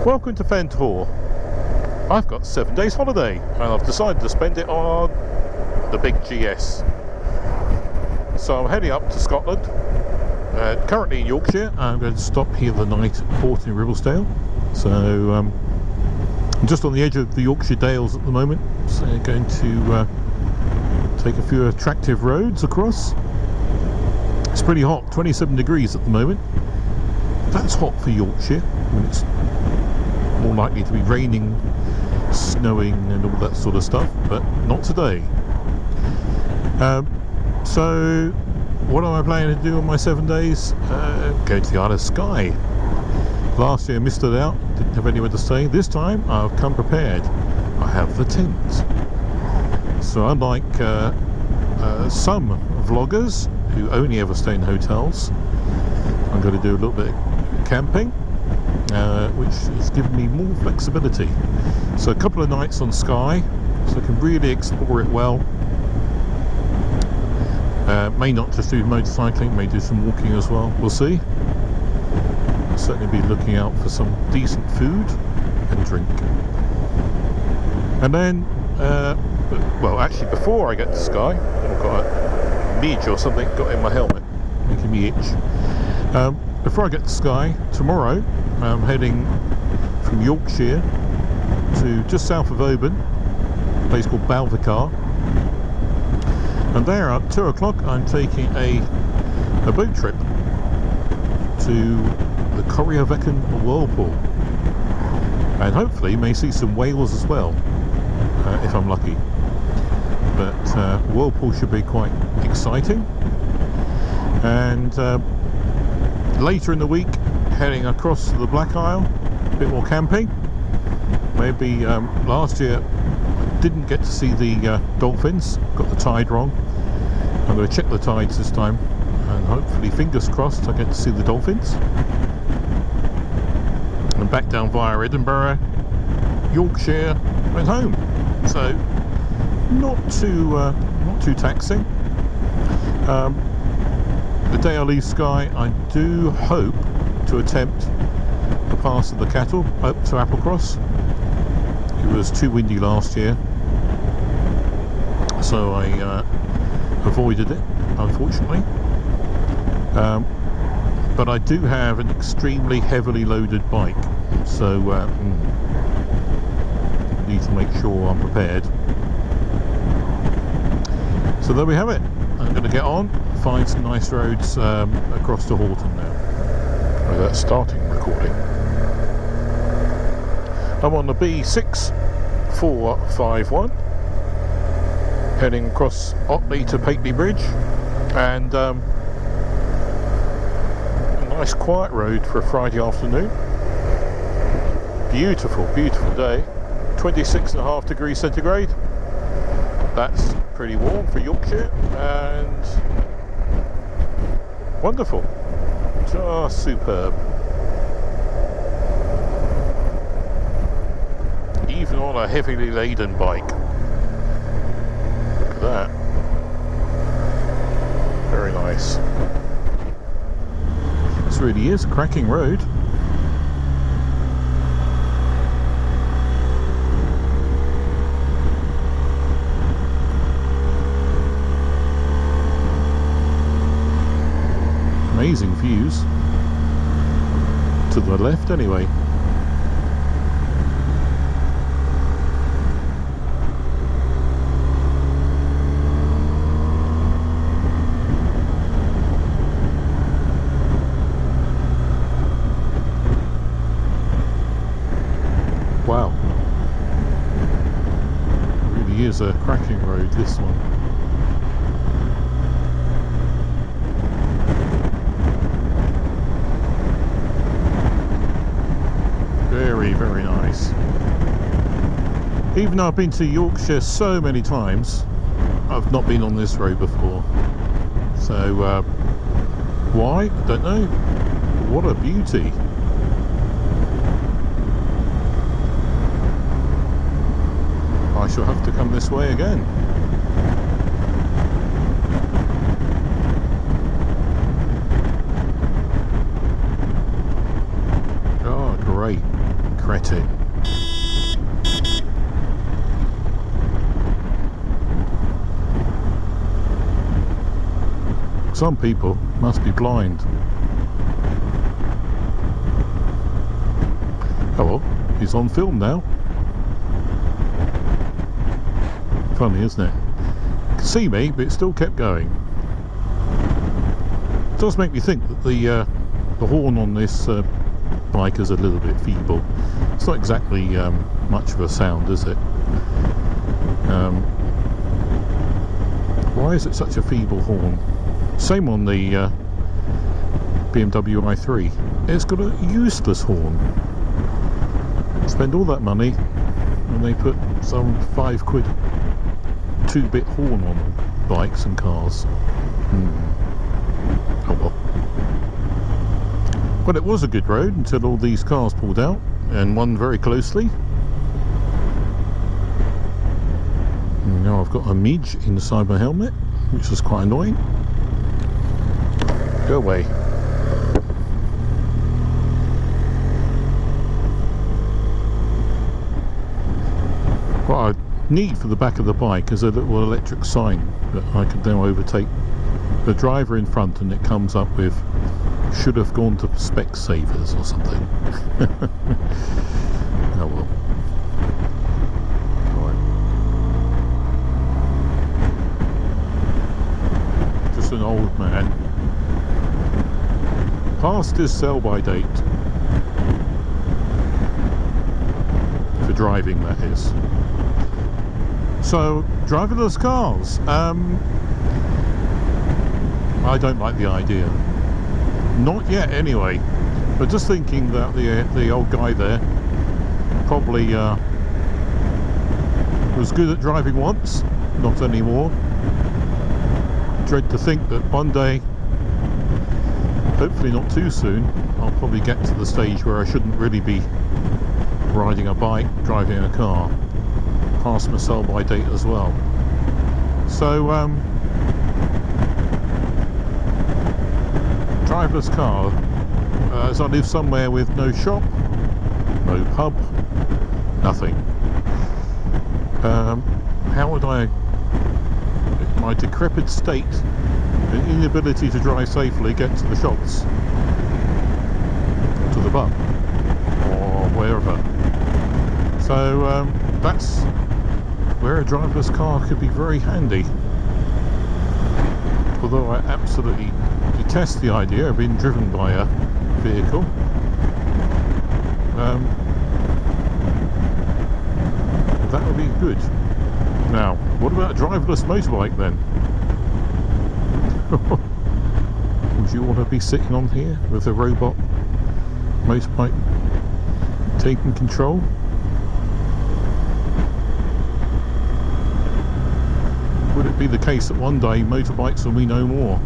Welcome to Fentor. I've got 7 days holiday and I've decided to spend it on the big GS. So I'm heading up to Scotland, currently in Yorkshire. I'm going to stop here the night at port in Ribblesdale. So I'm just on the edge of the Yorkshire Dales at the moment, so I'm going to take a few attractive roads across. It's pretty hot, 27 degrees at the moment. That's hot for Yorkshire when it's more likely to be raining, snowing and all that sort of stuff, but not today. So what am I planning to do on my 7 days? Go to the Isle of Skye. Last year I missed it out, didn't have anywhere to stay. This time I've come prepared. I have the tent. So unlike some vloggers who only ever stay in hotels, I'm going to do a little bit of camping, which has given me more flexibility. So a couple of nights on Skye, so I can really explore it well. May not just do motorcycling, may do some walking as well, we'll see. I'll certainly be looking out for some decent food and drink. And then, well actually before I get to Skye, I've got a midge or something got in my helmet, making me itch. Before I get to Skye, tomorrow I'm heading from Yorkshire to just south of Oban, a place called Balvicar. And there at 2 o'clock I'm taking a boat trip to the Corrievecken Whirlpool, and hopefully may see some whales as well, if I'm lucky. But Whirlpool should be quite exciting. And later in the week heading across to the Black Isle, a bit more camping. Maybe last year didn't get to see the dolphins, got the tide wrong. I'm going to check the tides this time and hopefully, fingers crossed, I get to see the dolphins. And back down via Edinburgh, Yorkshire and home. So not too taxing. The day I leave Skye, I do hope to attempt the pass of the cattle up to Applecross. It was too windy last year, so I avoided it, unfortunately. But I do have an extremely heavily loaded bike, so need to make sure I'm prepared. So there we have it. I'm going to get on, find some nice roads across to Horton now. Oh, that's starting recording. I'm on the B6451, heading across Otley to Pateley Bridge, and a nice quiet road for a Friday afternoon. Beautiful, beautiful day. 26.5 degrees centigrade. That's pretty warm for Yorkshire, and wonderful, just superb. Even on a heavily laden bike. Look at that. Very nice. This really is a cracking road. Amazing views. To the left anyway. Wow. It really is a cracking road, this one. Very, very nice. Even though I've been to Yorkshire so many times, I've not been on this road before. So, why? I don't know. What a beauty. I shall have to come this way again. cretin. Some people must be blind. Oh well, he's on film now. Funny, isn't it? You can see me, but it still kept going. It does make me think that the horn on this bike is a little bit feeble. It's not exactly much of a sound, is it? Why is it such a feeble horn? Same on the BMW i3. It's got a useless horn. Spend all that money and they put some £5 2-bit horn on bikes and cars. Oh well. Well, it was a good road until all these cars pulled out, and one very closely. And now I've got a midge inside my helmet, which is quite annoying. Go away. What I need for the back of the bike is a little electric sign that I can now overtake the driver in front, and it comes up with "should have gone to Specsavers" or something. Oh well. Right. Just an old man. Past his sell-by date. For driving, that is. So, driverless cars. I don't like the idea. Not yet, anyway. But just thinking that the old guy there probably was good at driving once, not anymore. Dread to think that one day, hopefully not too soon, I'll probably get to the stage where I shouldn't really be riding a bike, driving a car, past my sell-by date as well. So, driverless car, as I live somewhere with no shop, no pub, nothing. How would I, in my decrepit state, the inability to drive safely, get to the shops, to the pub, or wherever? So that's where a driverless car could be very handy. Although I absolutely detest the idea of being driven by a vehicle. That would be good. Now, what about a driverless motorbike then? Would you want to be sitting on here with a robot motorbike taking control? Would it be the case that one day motorbikes will be no more?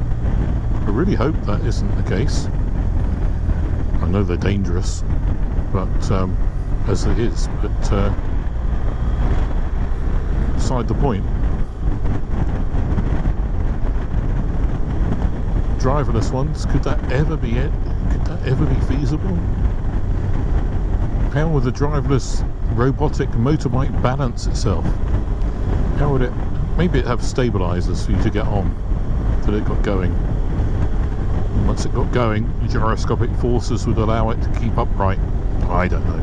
I really hope that isn't the case. I know they're dangerous, but as it is, but beside the point. Driverless ones, could that ever be it? Could that ever be feasible? How would the driverless robotic motorbike balance itself? How would it? Maybe it'd have stabilizers for you to get on till it got going. And once it got going, the gyroscopic forces would allow it to keep upright. I don't know.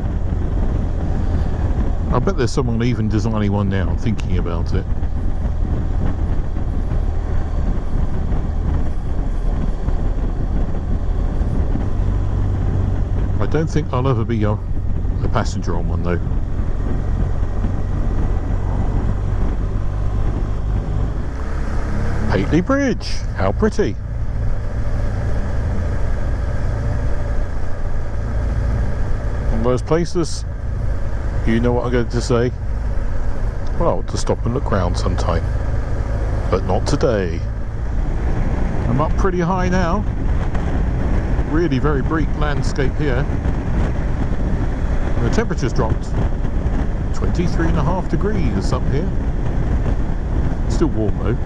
I bet there's someone even designing one now, thinking about it. I don't think I'll ever be a passenger on one though. Pateley Bridge, how pretty. One of those places, you know what I'm going to say? Well, to stop and look round sometime. But not today. I'm up pretty high now. Really very bleak landscape here. The temperature's dropped. 23.5 degrees up here. Still warm though.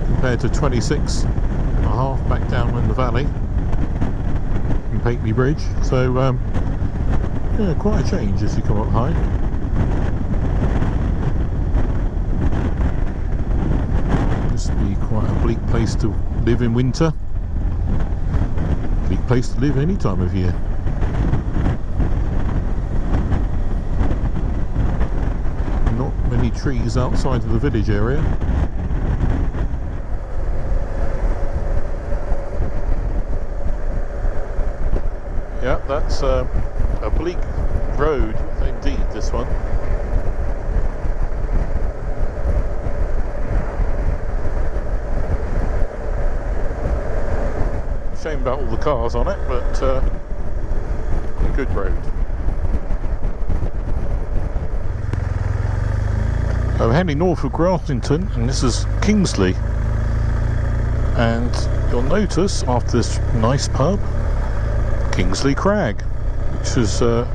Compared to 26.5 back down in the valley. and Pakeley Bridge, so yeah, quite a change as you come up high. This would be quite a bleak place to live in winter. Bleak place to live any time of year. Not many trees outside of the village area. Yeah, that's a bleak road indeed, this one. Shame about all the cars on it, but a good road. I'm heading north of Graftington, and this is Kingsley. And you'll notice after this nice pub, Kingsley Crag, which is a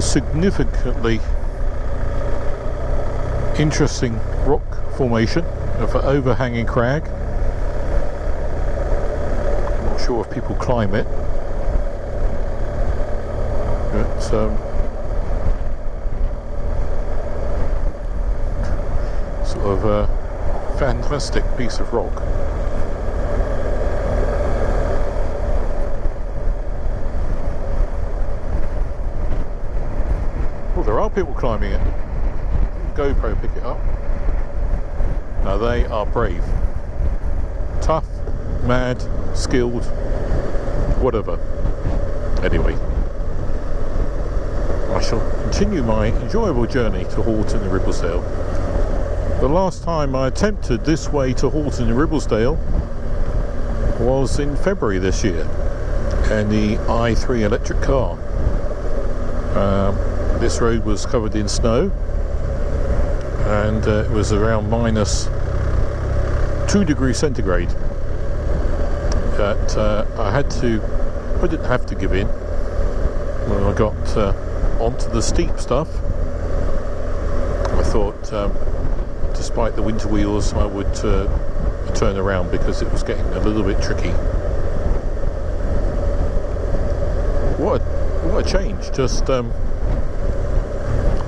significantly interesting rock formation of an overhanging crag. I'm not sure if people climb it, but sort of a fantastic piece of rock. There are people climbing it. GoPro pick it up. Now they are brave, tough, mad, skilled, whatever. Anyway, I shall continue my enjoyable journey to Horton and Ribblesdale. The last time I attempted this way to Horton and Ribblesdale was in February this year, and the i3 electric car. This road was covered in snow, and it was around -2 degrees centigrade. But I didn't have to give in when I got onto the steep stuff. I thought, despite the winter wheels, I would turn around because it was getting a little bit tricky. What a change! Just a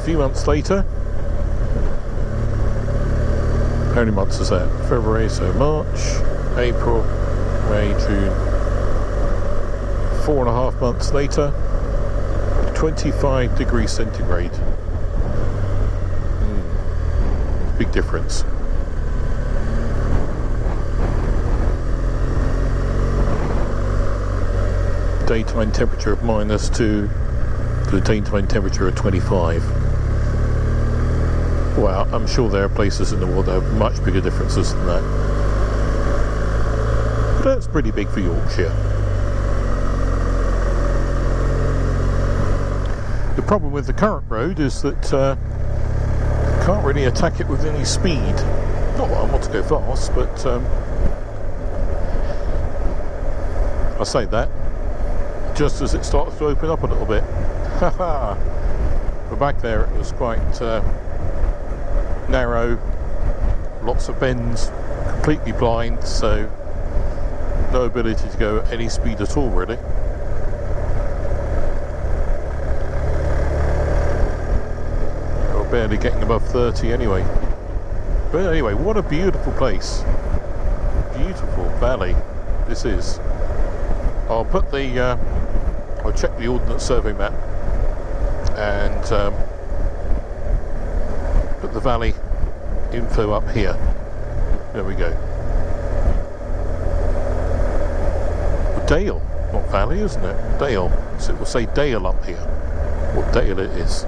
few months later. How many months is that? February, so March, April, May, June. 4.5 months later, 25 degrees centigrade. Big difference. Daytime temperature of -2 to the daytime temperature of 25. Well, I'm sure there are places in the world that have much bigger differences than that. But that's pretty big for Yorkshire. The problem with the current road is that you can't really attack it with any speed. Not that I want to go fast, but I say that just as it starts to open up a little bit. But back there it was quite narrow, lots of bends, completely blind, so no ability to go at any speed at all, really. We're barely getting above 30 anyway. But anyway, what a beautiful place. Beautiful valley this is. I'll put the I'll check the Ordnance Survey map and put the valley info up here. There we go. Well, Dale, not valley, isn't it? Dale. So it will say Dale up here. What Dale it is.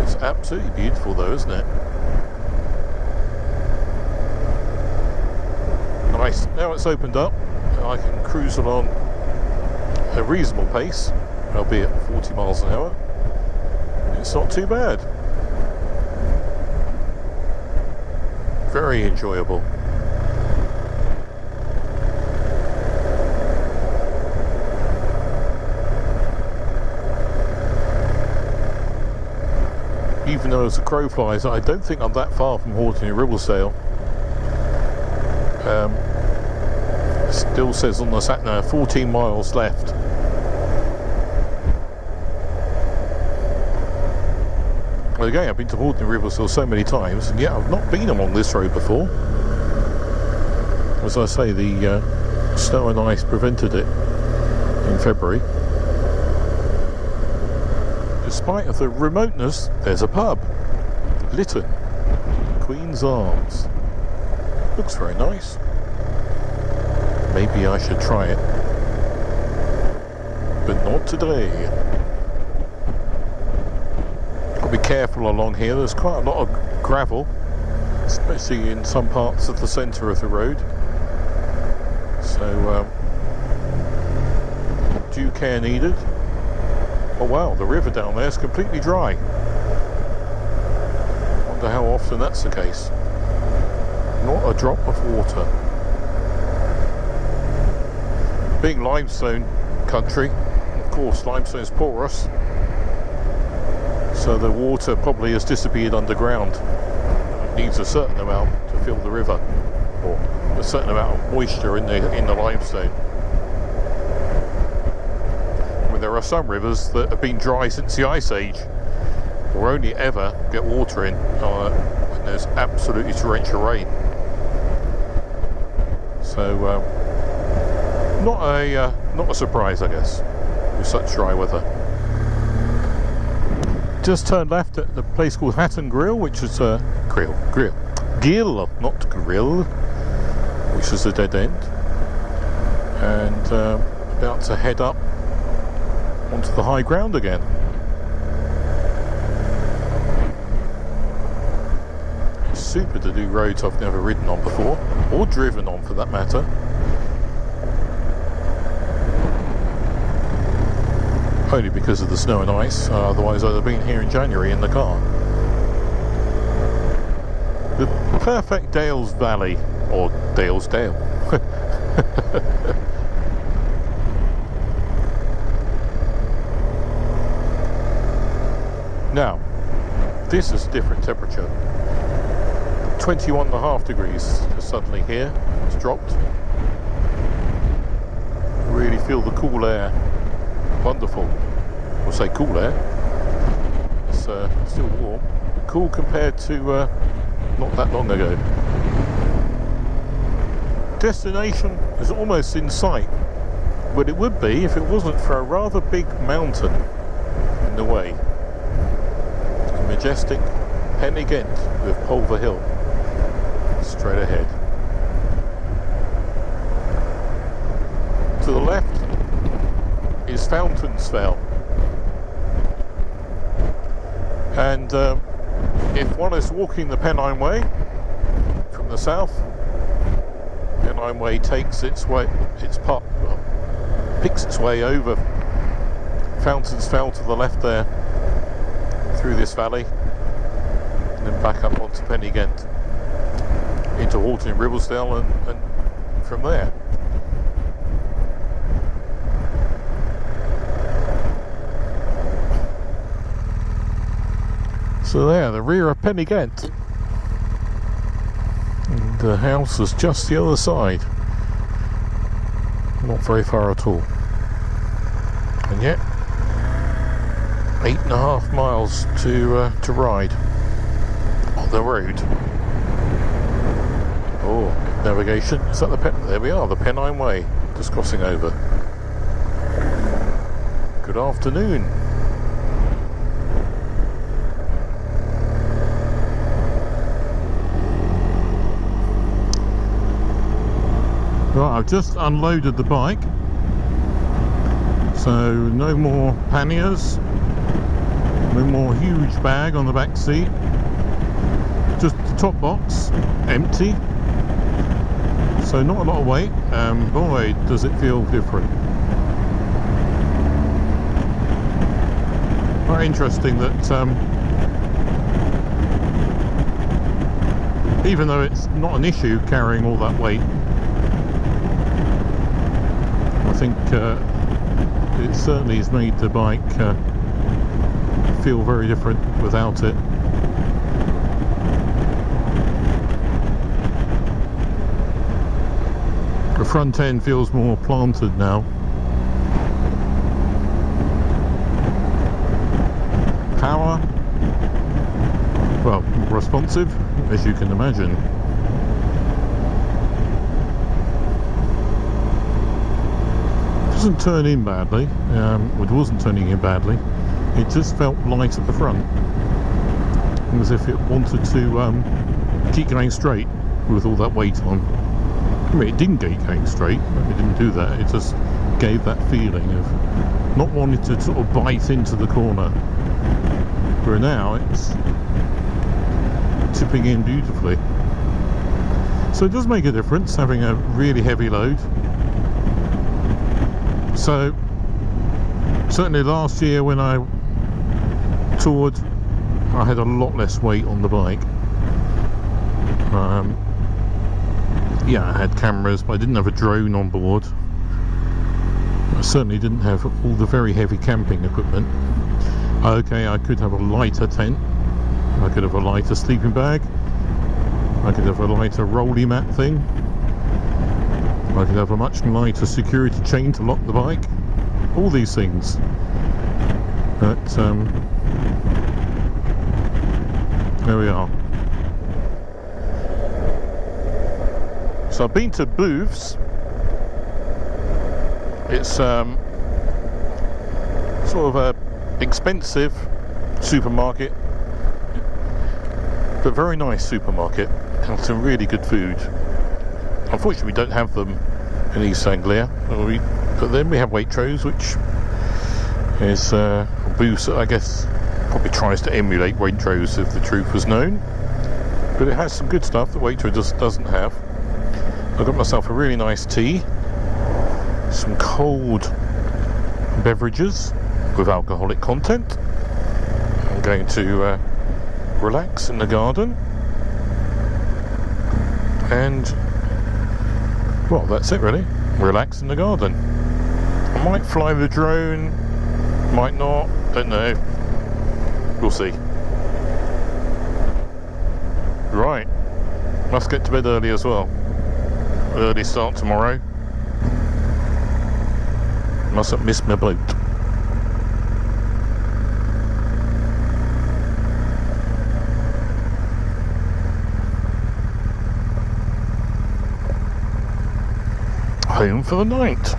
It's absolutely beautiful though, isn't it? Nice. Now it's opened up, I can cruise along a reasonable pace, albeit 40 miles an hour. It's not too bad. Very enjoyable. Even though as the crow flies, I don't think I'm that far from Horton and Ribblesdale. Still says on the sat nav 14 miles left. Well, again, I've been to Horton and Ribblesdale so many times, and yet I've not been along this road before. As I say, the snow and ice prevented it in February. Despite of the remoteness, there's a pub. Lytton, Queen's Arms. Looks very nice. Maybe I should try it. But not today. Got to be careful along here. There's quite a lot of gravel, especially in some parts of the centre of the road. So, due care needed. Oh wow, the river down there is completely dry. Wonder how often that's the case. Not a drop of water. Being limestone country, of course limestone is porous, so the water probably has disappeared underground. It needs a certain amount to fill the river, or a certain amount of moisture in the limestone. I mean, there are some rivers that have been dry since the Ice Age, or only ever get water in when there's absolutely torrential rain. So not a surprise, I guess, with such dry weather. Just turned left at the place called Hatton Grill, which is a Gill, not grill, which is a dead end, and about to head up onto the high ground again. Super to do roads I've never ridden on before, or driven on for that matter. Only because of the snow and ice, otherwise I'd have been here in January in the car. The perfect Dales Valley, or Dales Dale. Now, this is a different temperature. 21.5 degrees just suddenly here. It's dropped. Really feel the cool air. Wonderful. We'll say cool air. It's still warm. Cool compared to not that long ago. Destination is almost in sight, but it would be if it wasn't for a rather big mountain in the way. A majestic Pen y Ghent with Pulver Hill straight ahead. To the left is Fountains-Fell, and if one is walking the Pennine Way from the south, Pennine Way takes its way, picks its way over Fountains-Fell to the left there, through this valley, and then back up onto Pen y Ghent, into Horton and Ribblesdale, and from there. So there, the rear of Pen y Ghent, and the house is just the other side, not very far at all, and yet 8.5 miles to ride on the road. Oh, navigation, is that the there we are, the Pennine Way, just crossing over. Good afternoon. Right, I've just unloaded the bike, so no more panniers, no more huge bag on the back seat, just the top box empty, so not a lot of weight. Boy, does it feel different. Quite interesting that even though it's not an issue carrying all that weight, I think it certainly has made the bike feel very different without it. front end feels more planted now. Power, well, responsive, as you can imagine. Doesn't turn in badly. It wasn't turning in badly. It just felt light at the front, as if it wanted to keep going straight with all that weight on. I mean, it didn't keep going straight. It didn't do that. It just gave that feeling of not wanting to sort of bite into the corner. Where now it's tipping in beautifully. So it does make a difference having a really heavy load. So certainly last year when I toured, I had a lot less weight on the bike. Yeah, I had cameras, but I didn't have a drone on board. I certainly didn't have all the very heavy camping equipment. Okay, I could have a lighter tent, I could have a lighter sleeping bag, I could have a lighter rolly mat thing, I could have a much lighter security chain to lock the bike, all these things. But there we are. So I've been to Booths. It's sort of a expensive supermarket, but very nice supermarket, and some really good food. Unfortunately we don't have them in East Anglia, but then we have Waitrose, which is Booths, I guess, probably tries to emulate Waitrose if the truth was known, but it has some good stuff that Waitrose just doesn't have. I got myself a really nice tea, some cold beverages with alcoholic content. I'm going to relax in the garden, and well, that's it really. Relax in the garden. I might fly the drone, might not, don't know. We'll see. Right, must get to bed early as well. Early start tomorrow. Mustn't miss my boat. Home for the night.